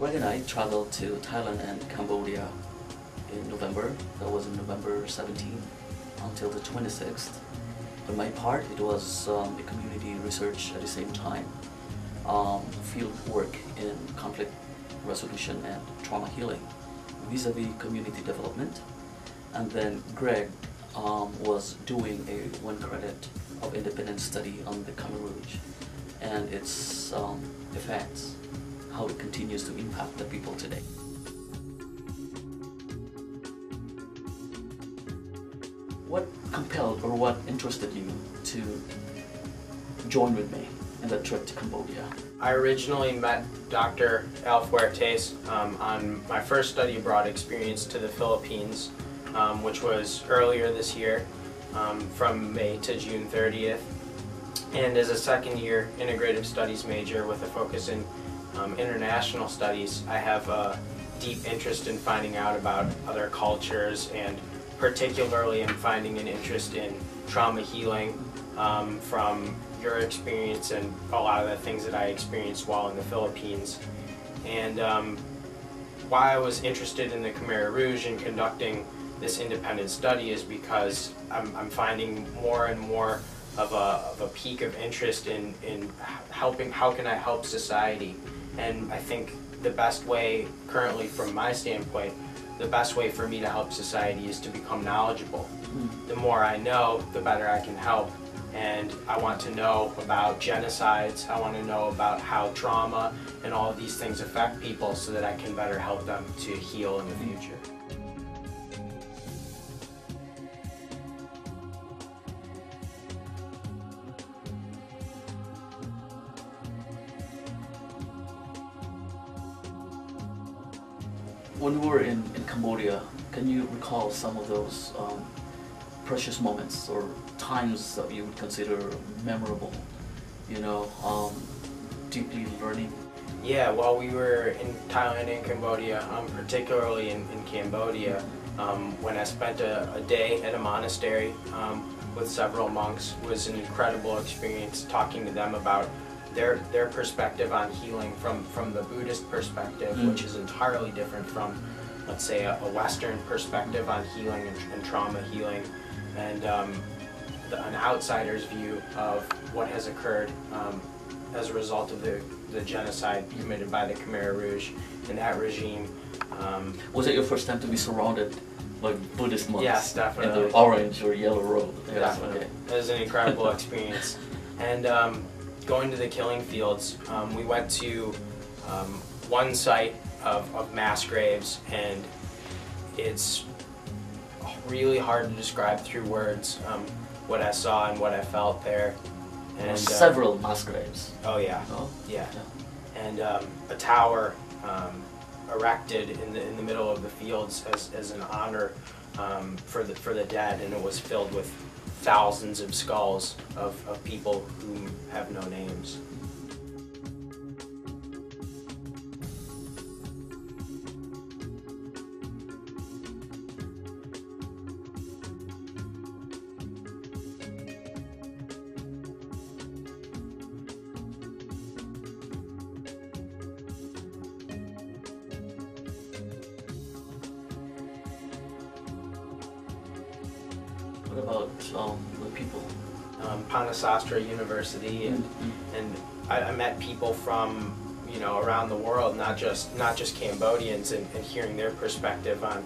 Greg and I traveled to Thailand and Cambodia in November. That was in November 17 until the 26th. On my part, it was a community research at the same time, field work in conflict resolution and trauma healing, vis-a-vis community development. And then Greg was doing a 1 credit of independent study on the Khmer Rouge and its effects, how it continues to impact the people today. What compelled or what interested you to join with me in that trip to Cambodia? I originally met Dr. Fuertes on my first study abroad experience to the Philippines, which was earlier this year, from May to June 30th. And as a second-year integrative studies major with a focus in international studies, I have a deep interest in finding out about other cultures, and particularly I'm finding an interest in trauma healing from your experience and a lot of the things that I experienced while in the Philippines. And why I was interested in the Khmer Rouge and conducting this independent study is because I'm finding more and more of a peak of interest in helping, how can I help society? And I think the best way, currently from my standpoint, the best way for me to help society is to become knowledgeable. The more I know, the better I can help. And I want to know about genocides, I want to know about how trauma and all of these things affect people so that I can better help them to heal in the future. When we were in Cambodia, can you recall some of those precious moments or times that you would consider memorable, you know, deeply learning? Yeah, while we were in Thailand and Cambodia, particularly in Cambodia, when I spent a day at a monastery with several monks, was an incredible experience talking to them about their perspective on healing from the Buddhist perspective, which is entirely different from, let's say, a Western perspective on healing and trauma healing, and an outsider's view of what has occurred as a result of the genocide committed by the Khmer Rouge and that regime. Was it your first time to be surrounded by Buddhist monks? Yes, definitely. In the orange or yellow robe? Yes, definitely. okay. It was an incredible experience. And going to the killing fields, we went to one site of mass graves, and it's really hard to describe through words what I saw and what I felt there. And several mass graves. Oh yeah, oh? Yeah. And a tower erected in the middle of the fields as an honor for the dead, and it was filled with thousands of skulls of people who have no names. What about the people? Panasastra University, and I met people from around the world, not just Cambodians, and hearing their perspective on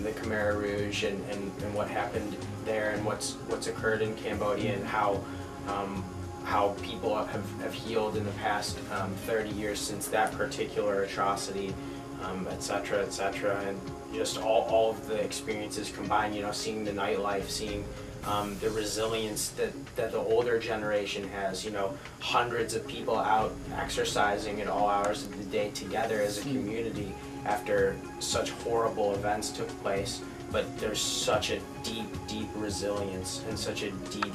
the Khmer Rouge and what happened there and what's occurred in Cambodia, and how people have healed in the past 30 years since that particular atrocity, etc., etc., and just all of the experiences combined, seeing the nightlife, seeing the resilience that the older generation has, hundreds of people out exercising at all hours of the day together as a community after such horrible events took place, but there's such a deep resilience and such a deep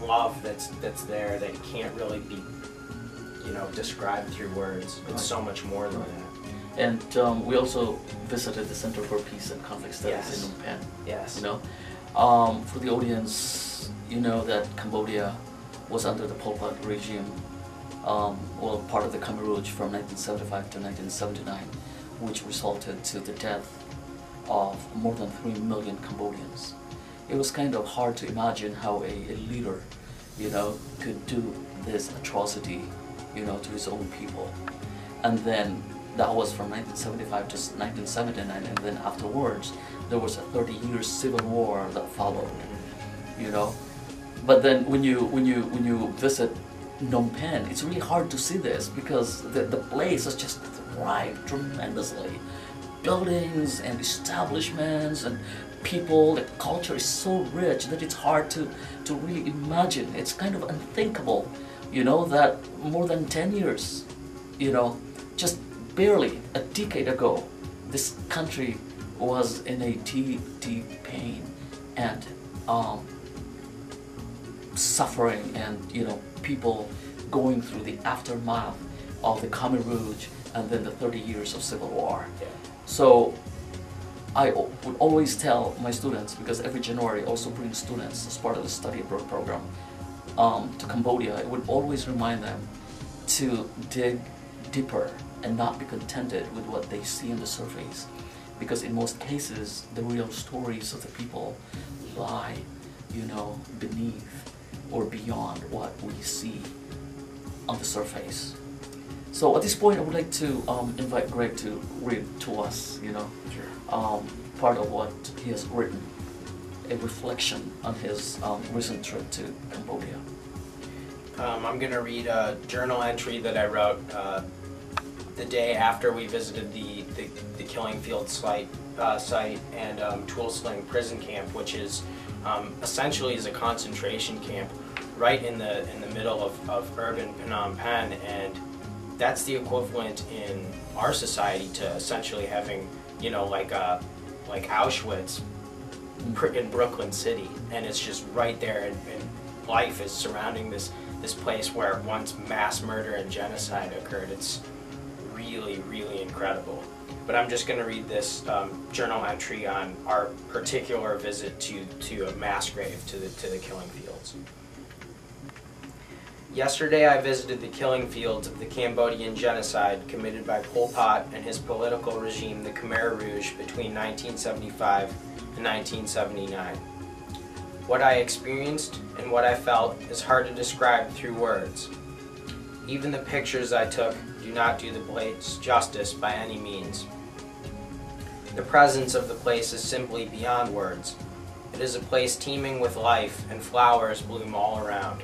love that's there that can't really be described through words. It's so much more than that. And we also visited the Center for Peace and Conflict Studies in Phnom Penh. Yes. For the audience, you know that Cambodia was under the Pol Pot regime well, part of the Khmer Rouge from 1975 to 1979, which resulted to the death of more than 3 million Cambodians. It was kind of hard to imagine how a leader, could do this atrocity, to his own people. And then that was from 1975 to 1979, and then afterwards there was a 30-year civil war that followed, But then when you visit Phnom Penh, it's really hard to see this because the place has just thrived tremendously. Buildings and establishments and people, the culture is so rich that it's hard to really imagine. It's kind of unthinkable, that more than 10 years, just barely a decade ago, this country was in a deep pain and suffering, and people going through the aftermath of the Khmer Rouge and then the 30 years of civil war. Yeah. So I would always tell my students, because every January I also bring students as part of the study abroad program to Cambodia, I would always remind them to dig deeper and not be contented with what they see on the surface, because in most cases the real stories of the people lie, beneath or beyond what we see on the surface. So at this point I would like to invite Greg to read to us, Sure. Part of what he has written, a reflection on his recent trip to Cambodia. I'm going to read a journal entry that I wrote the day after we visited the Killing Field site and Tool Sling prison camp, which is essentially is a concentration camp right in the middle of urban Phnom Penh, and that's the equivalent in our society to essentially having, like Auschwitz in Brooklyn City, and it's just right there, and life is surrounding this place where once mass murder and genocide occurred. It's really, really incredible. But I'm just going to read this journal entry on our particular visit to a mass grave to the killing fields. Yesterday I visited the killing fields of the Cambodian genocide committed by Pol Pot and his political regime, the Khmer Rouge, between 1975 and 1979. What I experienced and what I felt is hard to describe through words. Even the pictures I took do not do the place justice by any means. The presence of the place is simply beyond words. It is a place teeming with life, and flowers bloom all around.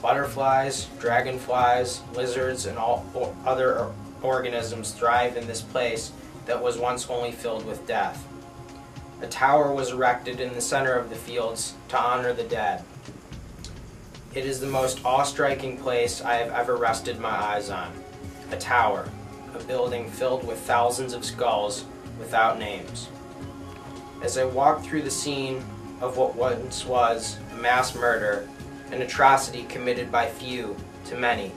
Butterflies, dragonflies, lizards, and all other organisms thrive in this place that was once only filled with death. A tower was erected in the center of the fields to honor the dead. It is the most awe-striking place I have ever rested my eyes on. A tower, a building filled with thousands of skulls without names. As I walked through the scene of what once was a mass murder, an atrocity committed by few to many,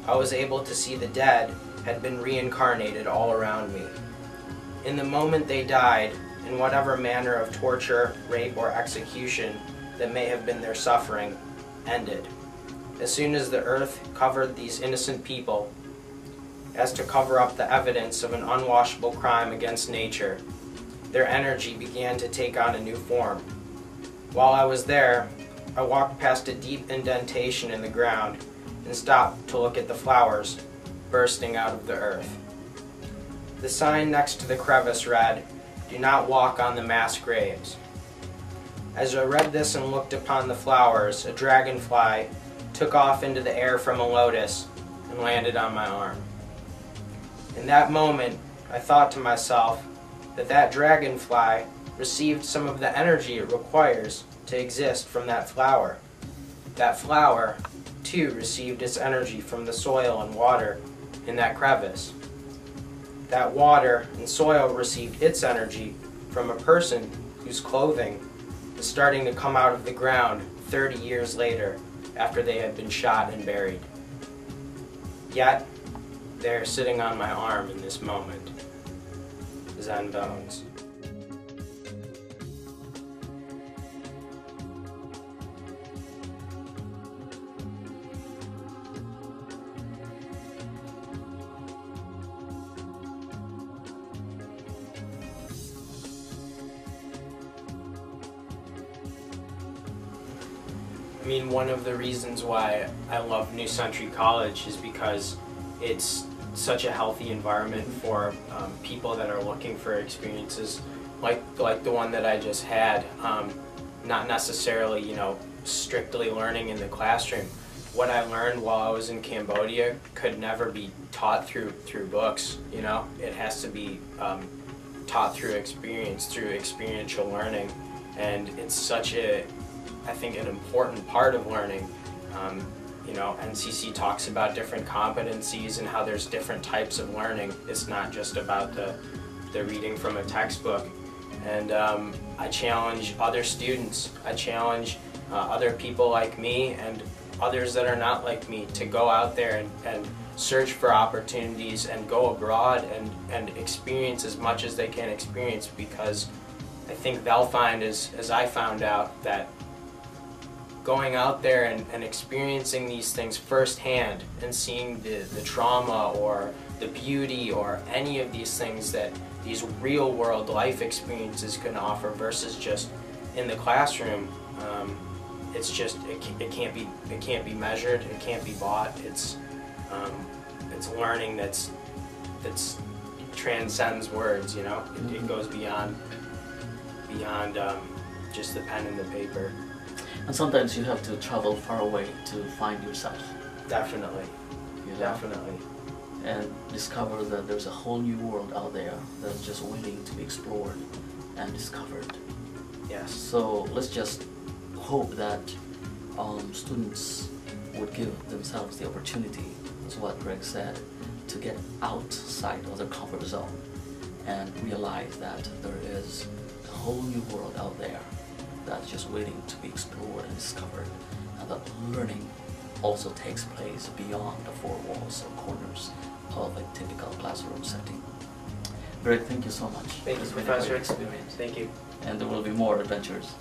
I was able to see the dead had been reincarnated all around me. In the moment they died, in whatever manner of torture, rape, or execution that may have been their suffering, ended. As soon as the earth covered these innocent people, as to cover up the evidence of an unwashable crime against nature, their energy began to take on a new form. While I was there, I walked past a deep indentation in the ground and stopped to look at the flowers bursting out of the earth. The sign next to the crevice read, "Do not walk on the mass graves." As I read this and looked upon the flowers, a dragonfly took off into the air from a lotus and landed on my arm. In that moment, I thought to myself that that dragonfly received some of the energy it requires to exist from that flower. That flower, too, received its energy from the soil and water in that crevice. That water and soil received its energy from a person whose clothing is starting to come out of the ground 30 years later after they had been shot and buried. Yet, they're sitting on my arm in this moment. Zen bones. I mean, one of the reasons why I love New Century College is because it's such a healthy environment for people that are looking for experiences like the one that I just had. Not necessarily, you know, strictly learning in the classroom. What I learned while I was in Cambodia could never be taught through books. You know, it has to be taught through experience, through experiential learning, and it's such a, I think, an important part of learning. You know, NCC talks about different competencies and how there's different types of learning. It's not just about the reading from a textbook. And I challenge other students, I challenge other people like me and others that are not like me to go out there and search for opportunities and go abroad and experience as much as they can experience, because I think they'll find, as I found out, that going out there and experiencing these things firsthand and seeing the trauma or the beauty or any of these things that these real world life experiences can offer versus just in the classroom, it's just, it can't be measured, it can't be bought. It's learning that's transcends words, you know. It goes beyond just the pen and the paper. And sometimes you have to travel far away to find yourself. Definitely. You know? Definitely. And discover that there's a whole new world out there that's just waiting to be explored and discovered. Yes. So let's just hope that students would give themselves the opportunity, as what Greg said, to get outside of their comfort zone and realize that there is a whole new world out there that's just waiting to be explored and discovered, and that learning also takes place beyond the four walls or corners of a typical classroom setting. Greg, thank you so much. Thank you, It's been a Professor. great experience. Thank you. And there will be more adventures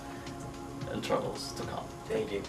and troubles to come. Thank you.